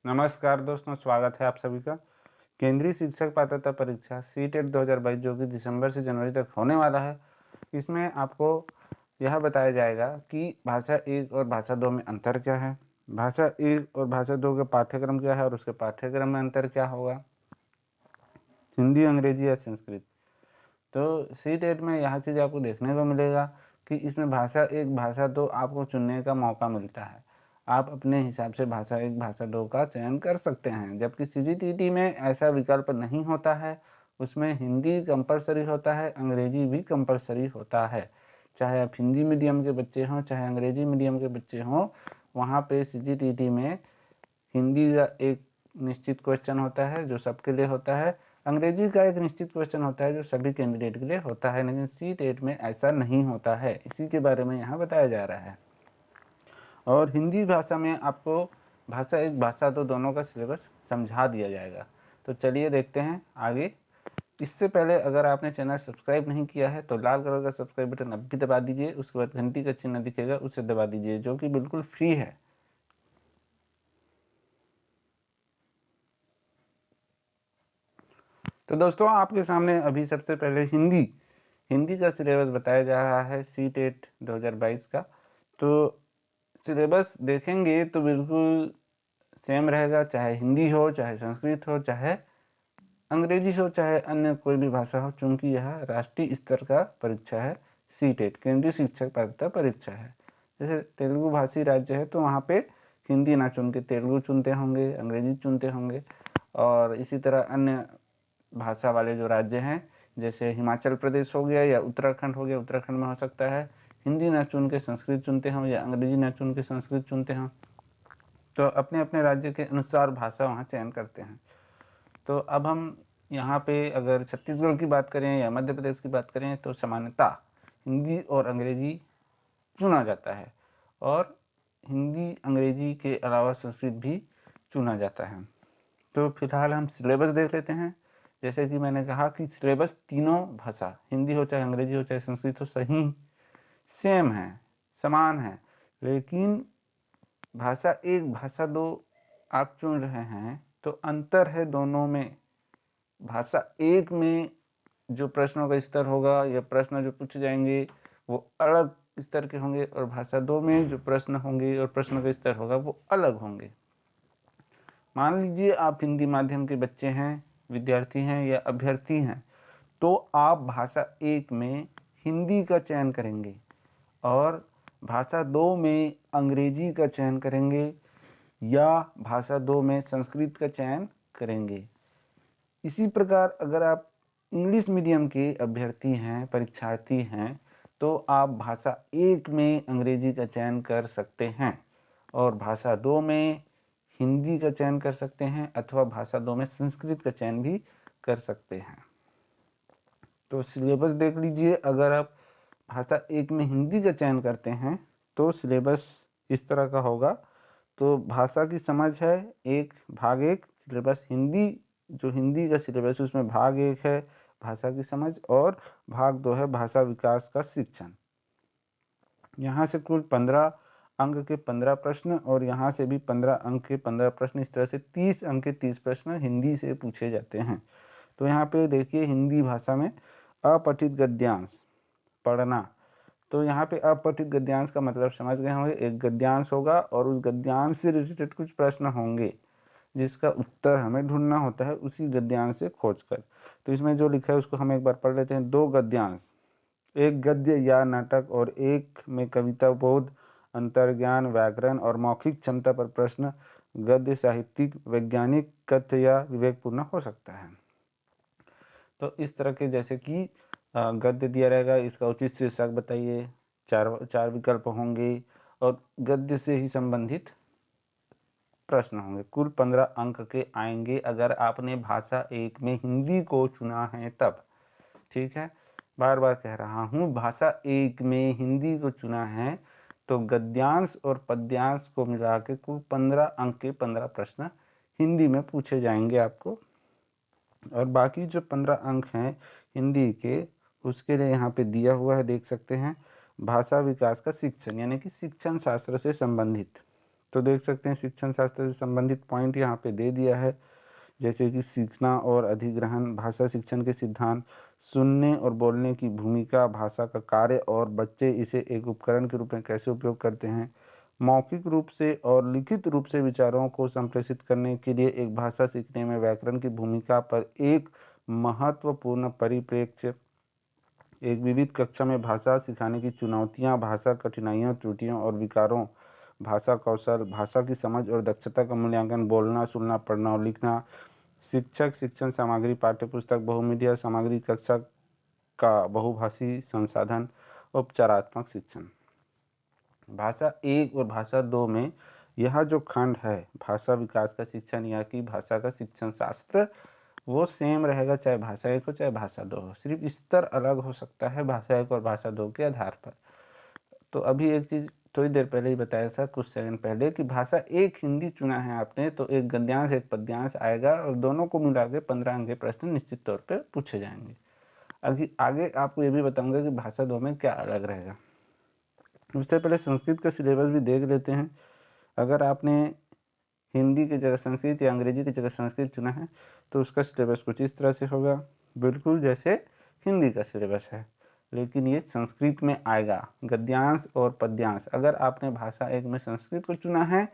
नमस्कार दोस्तों, स्वागत है आप सभी का। केंद्रीय शिक्षक पात्रता परीक्षा सीटेट 2022 जो कि दिसंबर से जनवरी तक होने वाला है, इसमें आपको यह बताया जाएगा कि भाषा 1 और भाषा 2 में अंतर क्या है, भाषा 1 और भाषा 2 का पाठ्यक्रम क्या है और उसके पाठ्यक्रम में अंतर क्या होगा, हिंदी, अंग्रेजी या संस्कृत। तो सीटेट में यह चीज़ आपको देखने को मिलेगा कि इसमें भाषा 1, भाषा 2 आपको चुनने का मौका मिलता है। आप अपने हिसाब से भाषा 1, भाषा 2 का चयन कर सकते हैं, जबकि सीजीटीटी में ऐसा विकल्प नहीं होता है। उसमें हिंदी कंपल्सरी होता है, अंग्रेजी भी कंपल्सरी होता है। चाहे आप हिंदी मीडियम के बच्चे हों, चाहे अंग्रेजी मीडियम के बच्चे हों, वहाँ पे सीजीटीटी में हिंदी का एक निश्चित क्वेश्चन होता है जो सबके लिए होता है, अंग्रेजी का एक निश्चित क्वेश्चन होता है जो सभी कैंडिडेट के लिए होता है, लेकिन सीटेट में ऐसा नहीं होता है। इसी के बारे में यहाँ बताया जा रहा है। और हिंदी भाषा में आपको भाषा 1, भाषा 2 दोनों का सिलेबस समझा दिया जाएगा। तो चलिए देखते हैं आगे। इससे पहले अगर आपने चैनल सब्सक्राइब नहीं किया है तो लाल कलर का सब्सक्राइब बटन अभी दबा दीजिए, उसके बाद घंटी का चिन्ह दिखेगा उसे दबा दीजिए, जो कि बिल्कुल फ्री है। तो दोस्तों, आपके सामने अभी सबसे पहले हिंदी का सिलेबस बताया जा रहा है सीटेट 2022 का। तो सिलेबस देखेंगे तो बिल्कुल सेम रहेगा, चाहे हिंदी हो, चाहे संस्कृत हो, चाहे अंग्रेजी हो, चाहे अन्य कोई भी भाषा हो, चूंकि यह राष्ट्रीय स्तर का परीक्षा है। सीटेट केंद्रीय शिक्षक पात्रता परीक्षा है। जैसे तेलुगु भाषी राज्य है तो वहाँ पे हिंदी ना चुन के तेलुगु चुनते होंगे, अंग्रेजी चुनते होंगे। और इसी तरह अन्य भाषा वाले जो राज्य हैं, जैसे हिमाचल प्रदेश हो गया या उत्तराखंड हो गया, उत्तराखंड में हो सकता है हिंदी ना चुन के संस्कृत चुनते हों या अंग्रेजी ना चुन के संस्कृत चुनते हों। तो अपने अपने राज्य के अनुसार भाषा वहाँ चयन करते हैं। तो अब हम यहाँ पे अगर छत्तीसगढ़ की बात करें या मध्य प्रदेश की बात करें तो सामान्यतः हिंदी और अंग्रेजी चुना जाता है, और हिंदी अंग्रेजी के अलावा संस्कृत भी चुना जाता है। तो फिलहाल हम सिलेबस देख लेते हैं। जैसे कि मैंने कहा कि सिलेबस तीनों भाषा, हिंदी हो चाहे अंग्रेजी हो चाहे संस्कृत हो, सही सेम है, समान है। लेकिन भाषा 1, भाषा 2 आप चुन रहे हैं तो अंतर है दोनों में। भाषा 1 में जो प्रश्नों का स्तर होगा या प्रश्न जो पूछे जाएंगे वो अलग स्तर के होंगे, और भाषा 2 में जो प्रश्न होंगे और प्रश्न का स्तर होगा वो अलग होंगे। मान लीजिए आप हिंदी माध्यम के बच्चे हैं, विद्यार्थी हैं या अभ्यर्थी हैं, तो आप भाषा 1 में हिंदी का चयन करेंगे और भाषा 2 में अंग्रेजी का चयन करेंगे या भाषा 2 में संस्कृत का चयन करेंगे। इसी प्रकार अगर आप इंग्लिश मीडियम के अभ्यर्थी हैं, परीक्षार्थी हैं, तो आप भाषा 1 में अंग्रेजी का चयन कर सकते हैं और भाषा 2 में हिंदी का चयन कर सकते हैं, अथवा भाषा 2 में संस्कृत का चयन भी कर सकते हैं। तो सिलेबस देख लीजिए, अगर आप भाषा 1 में हिंदी का चयन करते हैं तो सिलेबस इस तरह का होगा। तो भाषा की समझ है भाग 1 सिलेबस हिंदी, जो हिंदी का सिलेबस उसमें भाग 1 है भाषा की समझ, और भाग 2 है भाषा विकास का शिक्षण। यहाँ से कुल 15 अंक के 15 प्रश्न और यहाँ से भी 15 अंक के 15 प्रश्न, इस तरह से 30 अंक के 30 प्रश्न हिंदी से पूछे जाते हैं। तो यहाँ पे देखिए हिंदी भाषा में अपठित गद्यांश पढ़ना। तो यहाँ पे अपठित गद्यांश का मतलब समझ गए होंगे, एक गद्यांश होगा और उस गद्यांश से रिलेटेड कुछ प्रश्न होंगे जिसका उत्तर हमें ढूंढना होता है उसी गद्यांश से खोजकर। तो इसमें जो लिखा है उसको हम एक बार पढ़ लेते हैं। 2 गद्यांश, एक गद्य या नाटक और एक में कविता बोध, अंतर्ज्ञान, व्याकरण और मौखिक क्षमता पर प्रश्न। गद्य साहित्यिक, वैज्ञानिक, कथ्य या विवेकपूर्ण हो सकता है। तो इस तरह के, जैसे कि गद्य दिया रहेगा, इसका उचित शीर्षक बताइए, चार विकल्प होंगे और गद्य से ही संबंधित प्रश्न होंगे। कुल 15 अंक के आएंगे अगर आपने भाषा 1 में हिंदी को चुना है तब। ठीक है, बार बार कह रहा हूँ, भाषा 1 में हिंदी को चुना है तो गद्यांश और पद्यांश को मिला के कुल 15 अंक के 15 प्रश्न हिंदी में पूछे जाएंगे आपको। और बाकी जो 15 अंक हैं हिंदी के, उसके लिए यहाँ पे दिया हुआ है, देख सकते हैं, भाषा विकास का शिक्षण, यानी कि शिक्षण शास्त्र से संबंधित। तो देख सकते हैं शिक्षण शास्त्र से संबंधित पॉइंट यहाँ पे दे दिया है, जैसे कि सीखना और अधिग्रहण, भाषा शिक्षण के सिद्धांत, सुनने और बोलने की भूमिका, भाषा का कार्य और बच्चे इसे एक उपकरण के रूप में कैसे उपयोग करते हैं, मौखिक रूप से और लिखित रूप से विचारों को संप्रेषित करने के लिए एक भाषा सीखने में व्याकरण की भूमिका पर एक महत्वपूर्ण परिप्रेक्ष्य, एक विविध कक्षा में भाषा सिखाने की चुनौतियाँ, भाषा कठिनाइयों, त्रुटियों और विकारों, भाषा कौशल, भाषा की समझ और दक्षता का मूल्यांकन, बोलना, सुनना, पढ़ना और लिखना, शिक्षक, शिक्षण सामग्री, पाठ्यपुस्तक, बहुमीडिया सामग्री, कक्षा का बहुभाषी संसाधन, उपचारात्मक शिक्षण। भाषा 1 और भाषा 2 में यह जो खंड है भाषा विकास का शिक्षण या कि भाषा का शिक्षण शास्त्र, वो सेम रहेगा चाहे भाषा 1 हो चाहे भाषा 2 हो, सिर्फ स्तर अलग हो सकता है भाषा 1 और भाषा 2 के आधार पर। तो अभी एक चीज़ थोड़ी देर पहले ही बताया था, कुछ सेकंड पहले, कि भाषा 1 हिंदी चुना है आपने तो एक गद्यांश एक पद्यांश आएगा और दोनों को मिला के 15 अंक के प्रश्न निश्चित तौर पर पूछे जाएंगे। अभी आगे आपको ये भी बताऊंगा कि भाषा 2 में क्या अलग रहेगा। उससे पहले संस्कृत का सिलेबस भी देख लेते हैं। अगर आपने हिंदी की जगह संस्कृत या अंग्रेजी की जगह संस्कृत चुना है तो उसका सिलेबस कुछ इस तरह से होगा, बिल्कुल जैसे हिंदी का सिलेबस है, लेकिन ये संस्कृत में आएगा, गद्यांश और पद्यांश। अगर आपने भाषा 1 में संस्कृत को चुना है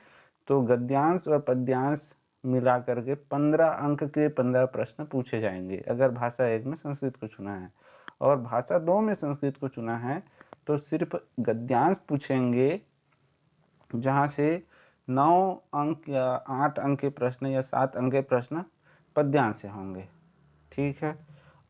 तो गद्यांश और पद्यांश मिला करके 15 अंक के 15 प्रश्न पूछे जाएंगे अगर भाषा 1 में संस्कृत को चुना है। और भाषा 2 में संस्कृत को चुना है तो सिर्फ गद्यांश पूछेंगे, जहाँ से 9 अंक या 8 अंक के प्रश्न या 7 अंक के प्रश्न पद्यांश से होंगे, ठीक है।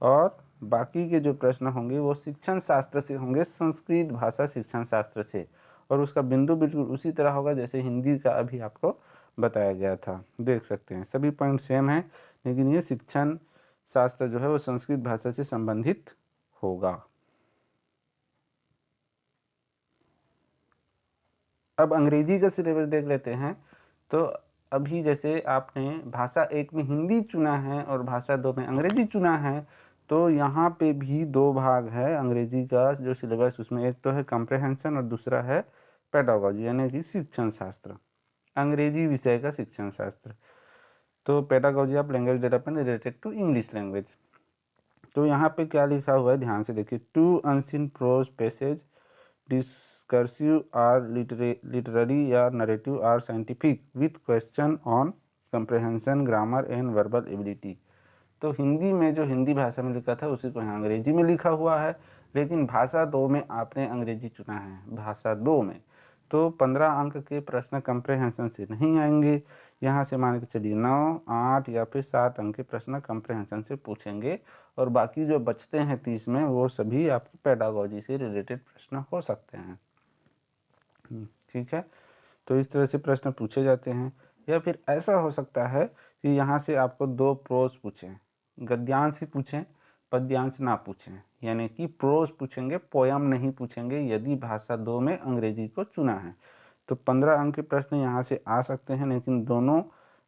और बाकी के जो प्रश्न होंगे वो शिक्षण शास्त्र से होंगे, संस्कृत भाषा शिक्षण शास्त्र से, और उसका बिंदु बिल्कुल उसी तरह होगा जैसे हिंदी का अभी आपको बताया गया था। देख सकते हैं सभी पॉइंट सेम हैं, लेकिन ये शिक्षण शास्त्र जो है वो संस्कृत भाषा से संबंधित होगा। अब अंग्रेजी का सिलेबस देख लेते हैं। तो अभी जैसे आपने भाषा 1 में हिंदी चुना है और भाषा 2 में अंग्रेजी चुना है, तो यहाँ पे भी 2 भाग है अंग्रेजी का जो सिलेबस, उसमें एक तो है कॉम्प्रिहेंशन और दूसरा है पेडागोजी यानी कि शिक्षण शास्त्र, अंग्रेजी विषय का शिक्षण शास्त्र। तो pedagogy of language development related to English language. तो यहाँ पे क्या लिखा हुआ है ध्यान से देखिए, to unseen prose passage discursive or literary या narrative or scientific with question on comprehension grammar and verbal ability. तो हिंदी में जो हिंदी भाषा में लिखा था उसी को यहाँ अंग्रेजी में लिखा हुआ है, लेकिन भाषा 2 में आपने अंग्रेजी चुना है भाषा 2 में, तो 15 अंक के प्रश्न कंप्रहेंशन से नहीं आएंगे। यहाँ से मान के चलिए 9, 8 या फिर 7 अंक के प्रश्न कंप्रहेंशन से पूछेंगे, और बाकी जो बचते हैं 30 में वो सभी आपके पेडागोजी से रिलेटेड प्रश्न हो सकते हैं, ठीक है। तो इस तरह से प्रश्न पूछे जाते हैं। या फिर ऐसा हो सकता है कि यहाँ से आपको 2 प्रोज पूछें, गद्यांश ही पूछें, पद्यांश ना पूछें, यानी कि प्रोज पूछेंगे, पोयम नहीं पूछेंगे यदि भाषा 2 में अंग्रेजी को चुना है। तो 15 अंक के प्रश्न यहाँ से आ सकते हैं, लेकिन दोनों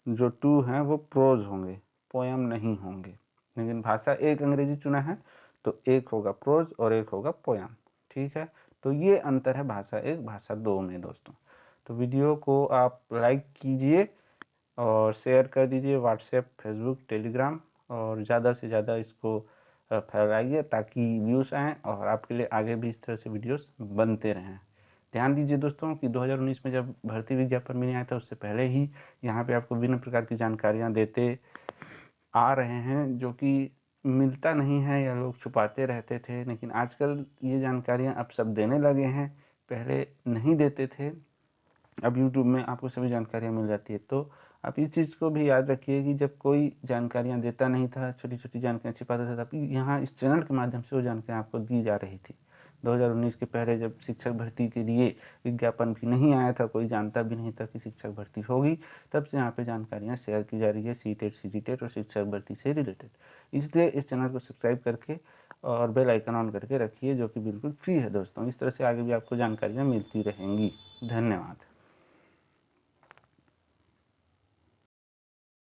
जो 2 हैं वो प्रोज होंगे, पोयम नहीं होंगे। लेकिन भाषा 1 अंग्रेजी चुना है तो एक होगा प्रोज और एक होगा पोयम, ठीक है। तो ये अंतर है भाषा 1 भाषा 2 में दोस्तों। तो वीडियो को आप लाइक कीजिए और शेयर कर दीजिए व्हाट्सएप, फेसबुक, टेलीग्राम, और ज़्यादा से ज़्यादा इसको फैलाइए ताकि व्यूज़ आएँ और आपके लिए आगे भी इस तरह से वीडियोस बनते रहें। ध्यान दीजिए दोस्तों कि 2019 में जब भर्ती विज्ञापन मिलने आया था उससे पहले ही यहाँ पे आपको विभिन्न प्रकार की जानकारियाँ देते आ रहे हैं, जो कि मिलता नहीं है या लोग छुपाते रहते थे, लेकिन आजकल ये जानकारियाँ अब सब देने लगे हैं, पहले नहीं देते थे। अब यूट्यूब में आपको सभी जानकारियाँ मिल जाती है। तो आप इस चीज़ को भी याद रखिए कि जब कोई जानकारियाँ देता नहीं था, छोटी-छोटी जानकारियाँ छिपाता था, तब यहाँ इस चैनल के माध्यम से वो जानकारियाँ आपको दी जा रही थी। 2019 के पहले जब शिक्षक भर्ती के लिए विज्ञापन भी नहीं आया था, कोई जानता भी नहीं था कि शिक्षक भर्ती होगी, तब से यहाँ पे जानकारियाँ शेयर की जा रही है सीटेट, सीजीटेट और शिक्षक भर्ती से रिलेटेड। इसलिए इस चैनल को सब्सक्राइब करके और बेल आइकन ऑन करके रखिए, जो कि बिल्कुल फ्री है दोस्तों। इस तरह से आगे भी आपको जानकारियाँ मिलती रहेंगी। धन्यवाद।